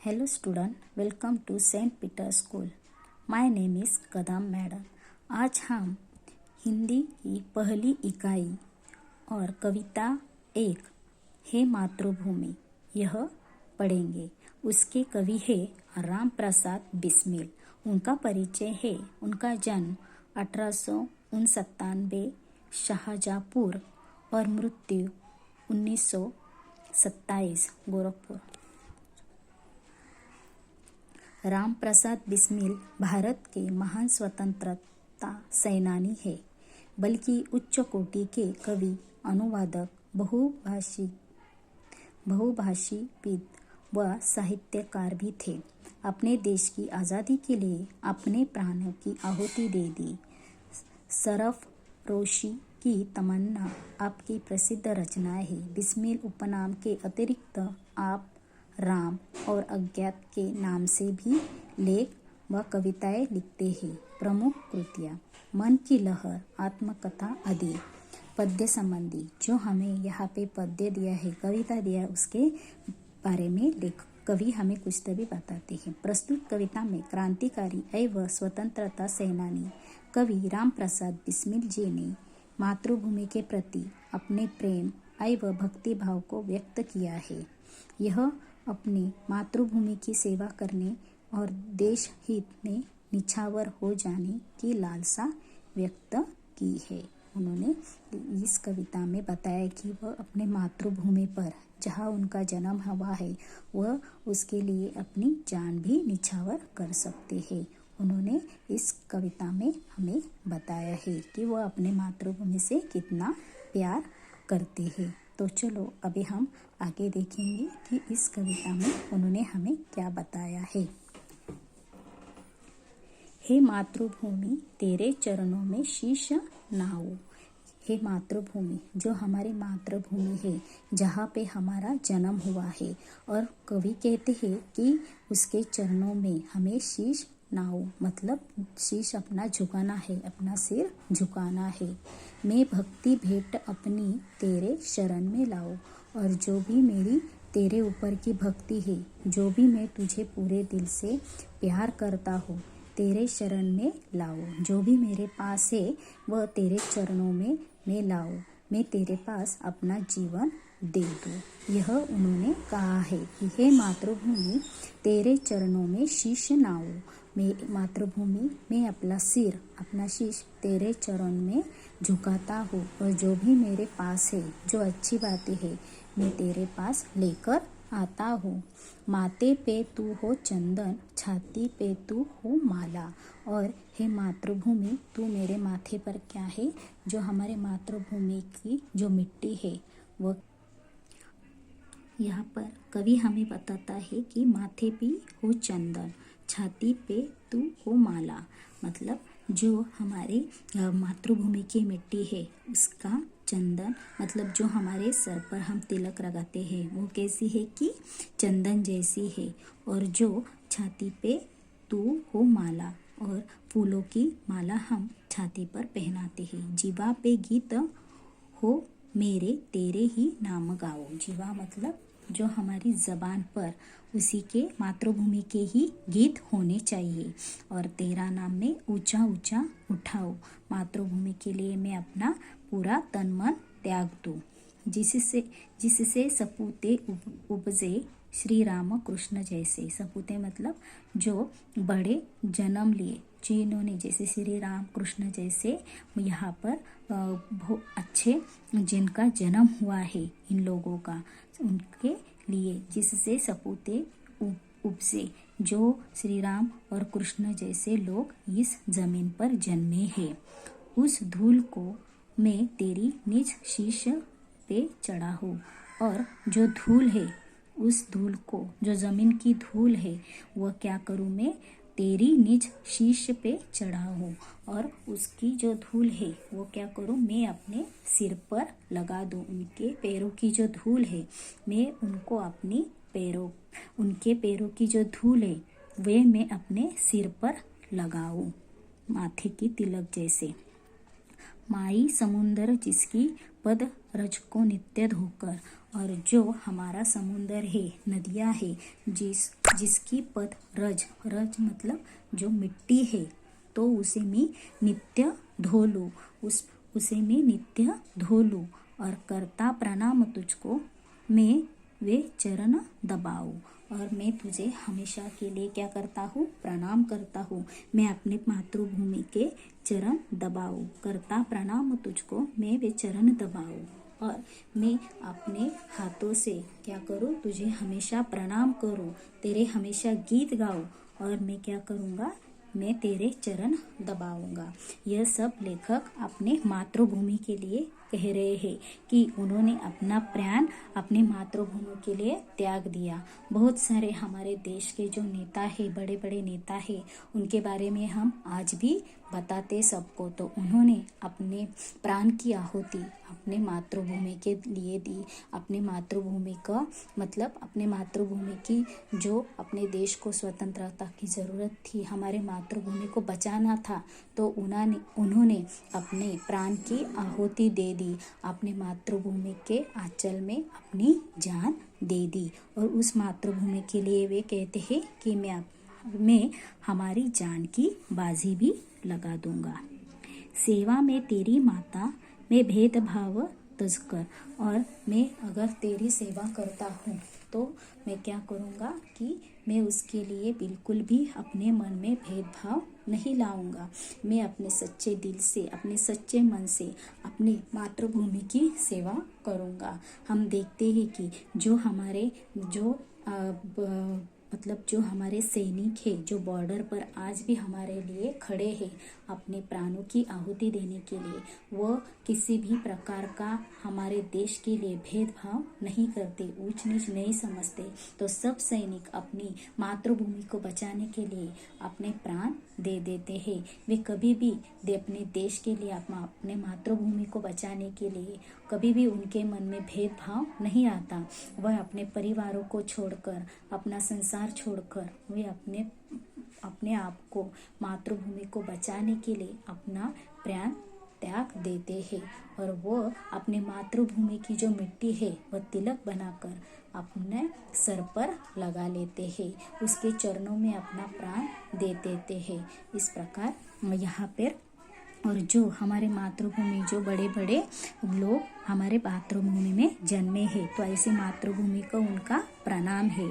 Hello student, welcome to Saint Peter School. My name is Kadam madam. आज हम हिंदी की पहली इकाई और कविता 1 हे मातृभूमि यह पढ़ेंगे। उसके कवि है राम प्रसाद बिस्मिल। उनका परिचय है, उनका जन्म 1897 शाहजहाँपुर और मृत्यु 1927 गोरखपुर। राम प्रसाद बिस्मिल भारत के महान स्वतंत्रता सेनानी है, बल्कि उच्च कोटि के कवि, अनुवादक, बहुभाषीविद व साहित्यकार भी थे। अपने देश की आज़ादी के लिए अपने प्राणों की आहुति दे दी। सरफरोशी की तमन्ना आपकी प्रसिद्ध रचनाएं है। बिस्मिल उपनाम के अतिरिक्त आप राम और अज्ञात के नाम से भी लेख व कविताएं लिखते हैं। प्रमुख कृतियाँ मन की लहर, आत्मकथा आदि। पद्य संबंधी जो हमें यहाँ पे पद्य दिया है, कविता दिया है, उसके बारे में कवि हमें कुछ तो भी बताते हैं। प्रस्तुत कविता में क्रांतिकारी एवं स्वतंत्रता सेनानी कवि राम प्रसाद बिस्मिल जी ने मातृभूमि के प्रति अपने प्रेम एवं भक्ति भाव को व्यक्त किया है। यह अपनी मातृभूमि की सेवा करने और देश हित में निछावर हो जाने की लालसा व्यक्त की है। उन्होंने इस कविता में बताया कि वह अपने मातृभूमि पर जहाँ उनका जन्म हुआ है वह उसके लिए अपनी जान भी निछावर कर सकते हैं। उन्होंने इस कविता में हमें बताया है कि वह अपने मातृभूमि से कितना प्यार करते हैं। तो चलो अभी हम आगे देखेंगे कि इस कविता में उन्होंने हमें क्या बताया है। हे मातृभूमि तेरे चरणों में शीश नाऊं। हे मातृभूमि, जो हमारी मातृभूमि है, जहाँ पे हमारा जन्म हुआ है, और कवि कहते हैं कि उसके चरणों में हमें शीश नाऊं, मतलब शीश अपना झुकाना है, अपना सिर झुकाना है। मैं भक्ति भेंट अपनी तेरे शरण में लाऊं, और जो भी मेरी तेरे ऊपर की भक्ति है, जो भी मैं तुझे पूरे दिल से प्यार करता हूँ, तेरे शरण में लाऊं। जो भी मेरे पास है वह तेरे चरणों में मैं लाऊं। मैं तेरे पास अपना जीवन दे दूँ। यह उन्होंने कहा है कि हे मातृभूमि तेरे चरणों में शीश नाऊं। मैं मातृभूमि में अपना सिर, अपना शीश तेरे चरण में झुकाता हूँ, और जो भी मेरे पास है, जो अच्छी बातें है, मैं तेरे पास लेकर आता हूँ। माथे पे तू हो चंदन, छाती पे तू हो माला। और हे मातृभूमि, तू मेरे माथे पर क्या है, जो हमारे मातृभूमि की जो मिट्टी है वह। यहाँ पर कवि हमें बताता है कि माथे पे हो चंदन, छाती पे तू हो माला, मतलब जो हमारे मातृभूमि की मिट्टी है उसका चंदन, मतलब जो हमारे सर पर हम तिलक लगाते हैं वो कैसी है कि चंदन जैसी है। और जो छाती पे तू हो माला, और फूलों की माला हम छाती पर पहनाते हैं। जीवा पे गीत हो मेरे तेरे ही नाम गाओ। जीवा मतलब जो हमारी ज़बान पर उसी के मातृभूमि के ही गीत होने चाहिए। और तेरा नाम में ऊंचा ऊंचा उठाओ। मातृभूमि के लिए मैं अपना पूरा तन मन त्याग दूँ। जिससे सपूते उपजे श्री राम कृष्ण जैसे। सपूते मतलब जो बड़े जन्म लिए, जिन्होंने जैसे श्री राम कृष्ण जैसे यहाँ पर बहुत अच्छे जिनका जन्म हुआ है इन लोगों का, उनके लिए जिससे सपूते उपजे, जो श्री राम और कृष्ण जैसे लोग इस जमीन पर जन्मे हैं। उस धूल को मैं तेरी निज शीश पे चढ़ा हूँ। और जो धूल है, उस धूल को, जो जमीन की धूल है, वह क्या करूँ मैं तेरी निज शीश पे चढ़ा हूँ। और उसकी जो धूल है वो क्या करूँ मैं अपने सिर पर लगा दूँ। उनके पैरों की जो धूल है मैं उनको अपनी उनके पैरों की जो धूल है वे मैं अपने सिर पर लगाऊँ, माथे की तिलक जैसे। माई समुंदर जिसकी पद रज को नित्य धोकर। और जो हमारा समुंदर है, नदियाँ है, जिसकी पद रज रज मतलब जो मिट्टी है, तो उसे मैं नित्य धो लूँ, उसे मैं नित्य धो लूँ। और करता प्रणाम तुझको, मैं वे चरण दबाऊँ। और मैं तुझे हमेशा के लिए क्या करता हूँ, प्रणाम करता हूँ। मैं अपने मातृभूमि के चरण दबाऊँ, करता प्रणाम तुझको, मैं वे चरण दबाऊँ। और मैं अपने हाथों से क्या करूँ, तुझे हमेशा प्रणाम करूँ, तेरे हमेशा गीत गाऊँ। और मैं क्या करूँगा, मैं तेरे चरण दबाऊंगा। यह सब लेखक अपने मातृभूमि के लिए कह रहे हैं कि उन्होंने अपना प्राण अपने मातृभूमि के लिए त्याग दिया। बहुत सारे हमारे देश के जो नेता है, बड़े बड़े नेता है, उनके बारे में हम आज भी बताते सबको। तो उन्होंने अपने प्राण की आहुति अपने मातृभूमि के लिए दी। अपने मातृभूमि का मतलब अपने मातृभूमि की जो अपने देश को स्वतंत्रता की ज़रूरत थी, हमारे मातृभूमि को बचाना था, तो उन्होंने अपने प्राण की आहुति दे दी। अपने मातृभूमि के आंचल में अपनी जान दे दी। और उस मातृभूमि के लिए वे कहते हैं कि मैं हमारी जान की बाजी भी लगा दूंगा। सेवा में तेरी माता, मैं भेदभाव तज कर। और मैं अगर तेरी सेवा करता हूँ तो मैं क्या करूँगा कि मैं उसके लिए बिल्कुल भी अपने मन में भेदभाव नहीं लाऊंगा। मैं अपने सच्चे दिल से, अपने सच्चे मन से अपनी मातृभूमि की सेवा करूँगा। हम देखते हैं कि जो हमारे जो हमारे सैनिक है, जो बॉर्डर पर आज भी हमारे लिए खड़े हैं अपने प्राणों की आहुति देने के लिए, वो किसी भी प्रकार का हमारे देश के लिए भेदभाव नहीं करते, ऊंच नीच नहीं समझते। तो सब सैनिक अपनी मातृभूमि को बचाने के लिए अपने प्राण दे देते हैं। वे कभी भी अपने देश के लिए, अपने मातृभूमि को बचाने के लिए कभी भी उनके मन में भेदभाव नहीं आता। वह अपने परिवारों को छोड़कर, अपना संसार छोड़कर, वे अपने आप को मातृभूमि को बचाने के लिए अपना प्राण त्याग देते हैं। और वो अपने मातृभूमि की जो मिट्टी है वह तिलक बनाकर अपने सर पर लगा लेते हैं, उसके चरणों में अपना प्राण दे देते हैं। इस प्रकार यहाँ पर, और जो हमारे मातृभूमि, जो बड़े बड़े लोग हमारे मातृभूमि में जन्मे हैं, तो ऐसी मातृभूमि को उनका प्रणाम है।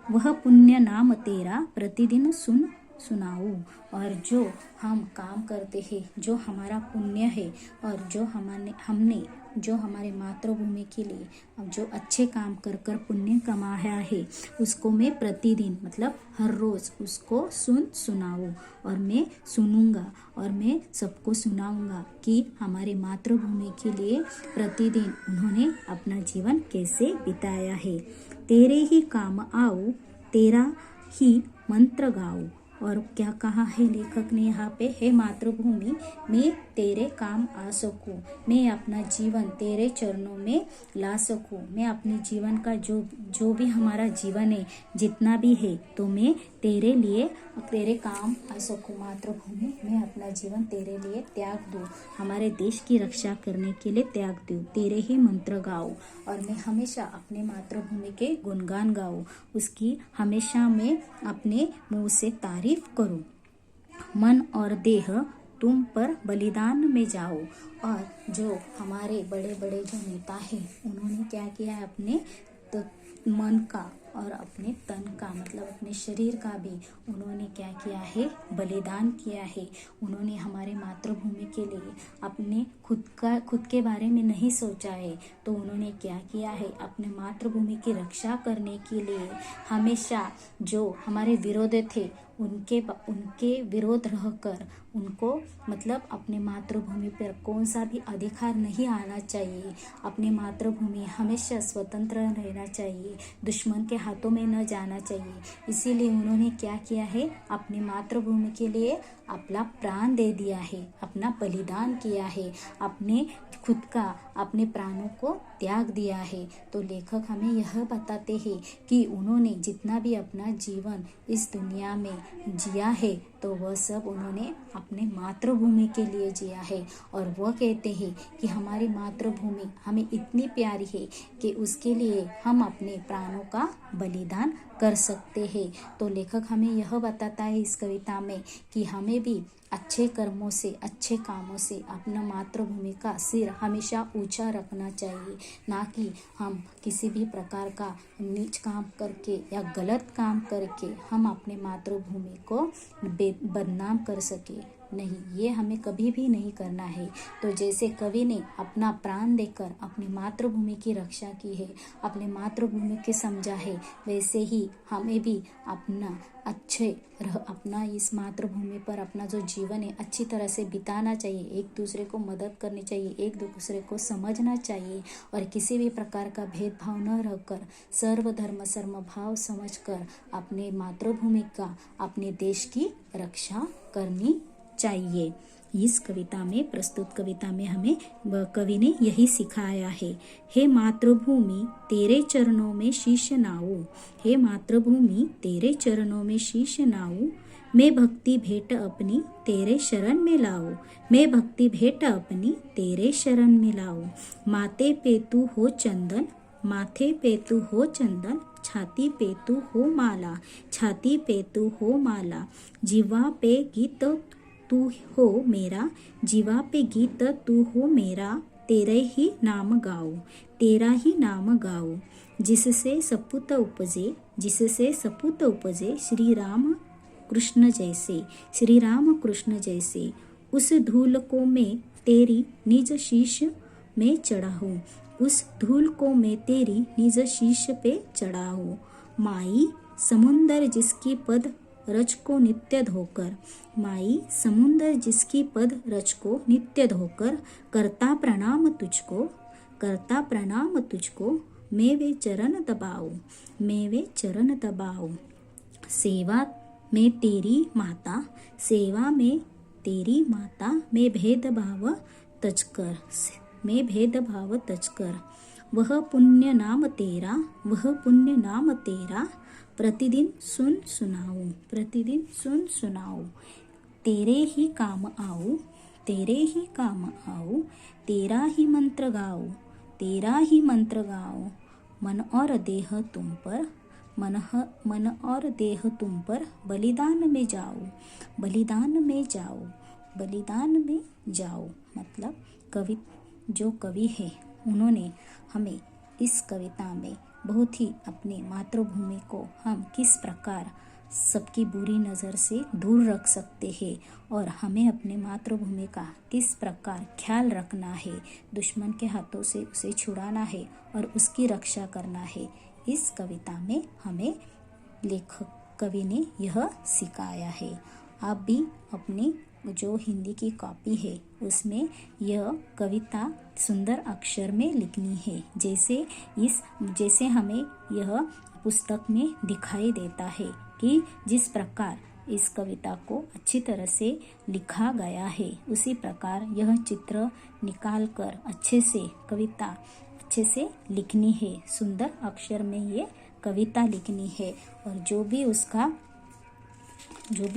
वह पुण्य नाम तेरा प्रतिदिन सुनाऊं। और जो हम काम करते हैं, जो हमारा पुण्य है, और जो हमने जो हमारे मातृभूमि के लिए जो अच्छे काम कर कर पुण्य कमाया है, उसको मैं प्रतिदिन मतलब हर रोज़ उसको सुनाऊं। और मैं सुनूंगा और मैं सबको सुनाऊंगा कि हमारे मातृभूमि के लिए प्रतिदिन उन्होंने अपना जीवन कैसे बिताया है। तेरे ही काम आऊं, तेरा ही मंत्र गाऊं। और क्या कहा है लेखक ने यहाँ पे, हे मातृभूमि, मैं तेरे काम आ सकूं, मैं अपना जीवन तेरे चरणों में ला सकूं, मैं अपने जीवन का जो भी हमारा जीवन है, जितना भी है, तो मैं तेरे लिए तेरे काम आ सकूं। मातृभूमि, मैं अपना जीवन तेरे लिए त्याग दूं, हमारे देश की रक्षा करने के लिए त्याग दूं, तेरे ही मंत्र गाऊं। और मैं हमेशा अपने मातृभूमि के गुणगान गाऊं, उसकी हमेशा मैं अपने मुंह से तारीफ करूं। मन और देह तुम पर बलिदान में जाओ। और जो हमारे बड़े बड़े जो नेता हैं, उन्होंने क्या किया है, अपने मन का और अपने तन का मतलब अपने शरीर का भी उन्होंने क्या किया है, बलिदान किया है। उन्होंने हमारे मातृभूमि के लिए अपने खुद के बारे में नहीं सोचा है, तो उन्होंने क्या किया है, अपने मातृभूमि की रक्षा करने के लिए हमेशा जो हमारे विरोधी थे उनके विरोध रहकर उनको मतलब अपने मातृभूमि पर कौन सा भी अधिकार नहीं आना चाहिए। अपनी मातृभूमि हमेशा स्वतंत्र रहना चाहिए, दुश्मन के हाथों में न जाना चाहिए। इसीलिए उन्होंने क्या किया है, अपनी मातृभूमि के लिए अपना प्राण दे दिया है, अपना बलिदान किया है, अपने प्राणों को त्याग दिया है। तो लेखक हमें यह बताते हैं कि उन्होंने जितना भी अपना जीवन इस दुनिया में जिया है, तो वह सब उन्होंने अपने मातृभूमि के लिए जिया है। और वह कहते हैं कि हमारी मातृभूमि हमें इतनी प्यारी है कि उसके लिए हम अपने प्राणों का बलिदान कर सकते हैं। तो लेखक हमें यह बताता है इस कविता में कि हमें भी अच्छे कर्मों से, अच्छे कामों से अपना मातृभूमि का सिर हमेशा ऊंचा रखना चाहिए, ना कि हम किसी भी प्रकार का नीच काम करके या गलत काम करके हम अपने मातृभूमि को बदनाम कर सके। नहीं, ये हमें कभी भी नहीं करना है। तो जैसे कवि ने अपना प्राण देकर अपनी मातृभूमि की रक्षा की है, अपने मातृभूमि के समझा है, वैसे ही हमें भी अपना इस मातृभूमि पर अपना जो जीवन है अच्छी तरह से बिताना चाहिए। एक दूसरे को मदद करनी चाहिए, एक दूसरे को समझना चाहिए और किसी भी प्रकार का भेदभाव न रखकर सर्वधर्म समभाव समझकर अपने मातृभूमि का, अपने देश की रक्षा करनी चाहिए। इस कविता में, प्रस्तुत कविता में हमें कवि ने यही सिखाया है। हे मातृभूमि तेरे चरणों में शीश नाऊं, हे मातृभूमि तेरे चरणों में शीश नाऊं, मैं भक्ति भेंट अपनी तेरे शरण में लाऊं, मैं भक्ति भेंट अपनी तेरे शरण में लाऊं। माथे पे तू हो चंदन, माथे पे तू हो चंदन, छाती पे तू हो माला, छाती पे तू हो माला, जीवा पे गीत तू हो मेरा, जीवा पे गीत तू हो मेरा, तेरे ही नाम गाओ, तेरा ही नाम गाओ। जिससे सपूत उपजे, जिससे सपूत उपजे, श्री राम कृष्ण जैसे, श्री राम कृष्ण जैसे, उस धूल को मैं तेरी निज शीश में चढ़ाऊं, उस धूल को मैं तेरी निज शीश पे चढ़ाऊं। माई समुंदर जिसकी पद रच को नित्य धोकर, माई समुंदर जिसकी पद रच को नित्य धोकर, करता प्रणाम तुझको, करता प्रणाम तुझको, मैं वे चरण दबाऊं, मैं वे चरण दबाऊं। सेवा में तेरी माता, सेवा में तेरी माता, मैं भेदभाव तजकर, मैं भेदभाव तजकर। वह पुण्य नाम तेरा, वह पुण्य नाम तेरा, प्रतिदिन सुन सुनाऊं, प्रतिदिन सुन सुनाऊं। तेरे ही काम आऊं, तेरे ही काम आऊं, तेरा ही मंत्र गाऊं, तेरा ही मंत्र गाऊं। मन और देह तुम पर, मन और देह तुम पर, बलिदान में जाऊं, बलिदान में जाऊं, बलिदान में जाऊं। मतलब जो कवि है उन्होंने हमें इस कविता में बहुत ही अपने मातृभूमि को हम किस प्रकार सबकी बुरी नज़र से दूर रख सकते हैं और हमें अपने मातृभूमि का किस प्रकार ख्याल रखना है, दुश्मन के हाथों से उसे छुड़ाना है और उसकी रक्षा करना है। इस कविता में हमें लेखक कवि ने यह सिखाया है। आप भी अपनी जो हिंदी की कॉपी है उसमें यह कविता सुंदर अक्षर में लिखनी है, जैसे हमें यह पुस्तक में दिखाई देता है कि जिस प्रकार इस कविता को अच्छी तरह से लिखा गया है उसी प्रकार यह चित्र निकाल कर अच्छे से कविता अच्छे से लिखनी है, सुंदर अक्षर में ये कविता लिखनी है। और जो भी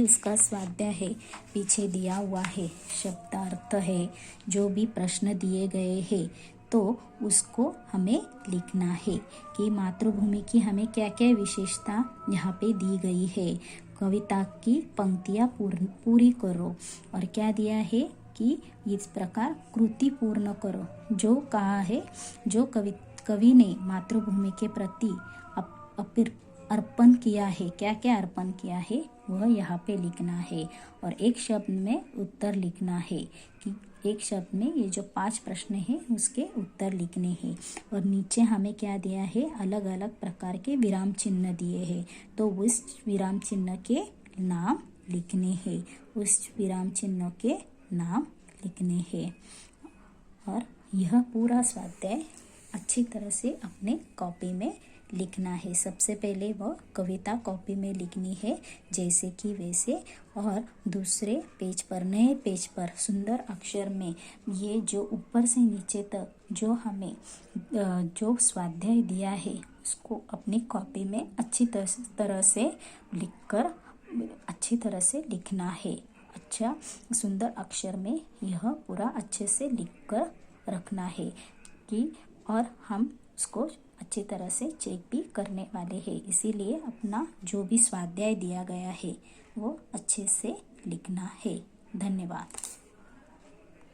उसका स्वाध्याय है पीछे दिया हुआ है, शब्दार्थ है, जो भी प्रश्न दिए गए हैं तो उसको हमें लिखना है कि मातृभूमि की हमें क्या क्या विशेषता यहाँ पे दी गई है। कविता की पंक्तियाँ पूरी करो और क्या दिया है कि इस प्रकार कृति पूर्ण करो। जो कहा है, जो कवि ने मातृभूमि के प्रति अर्पण किया है, क्या क्या अर्पण किया है वह यहाँ पे लिखना है। और एक शब्द में उत्तर लिखना है कि एक शब्द में ये जो 5 प्रश्न हैं उसके उत्तर लिखने हैं। और नीचे हमें क्या दिया है, अलग अलग प्रकार के विराम चिन्ह दिए हैं, तो उस विराम चिन्ह के नाम लिखने हैं, उस विराम चिन्ह के नाम लिखने हैं। और यह पूरा स्वाध्याय अच्छी तरह से अपने कॉपी में लिखना है। सबसे पहले वह कविता कॉपी में लिखनी है जैसे कि वैसे, और दूसरे पेज पर, नए पेज पर सुंदर अक्षर में ये जो ऊपर से नीचे तक जो हमें जो स्वाध्याय दिया है उसको अपनी कॉपी में अच्छी तरह से लिखकर अच्छी तरह से लिखना है। अच्छा सुंदर अक्षर में यह पूरा अच्छे से लिख कर रखना है कि और हम उसको अच्छी तरह से चेक भी करने वाले हैं। इसीलिए अपना जो भी स्वाध्याय दिया गया है वो अच्छे से लिखना है। धन्यवाद।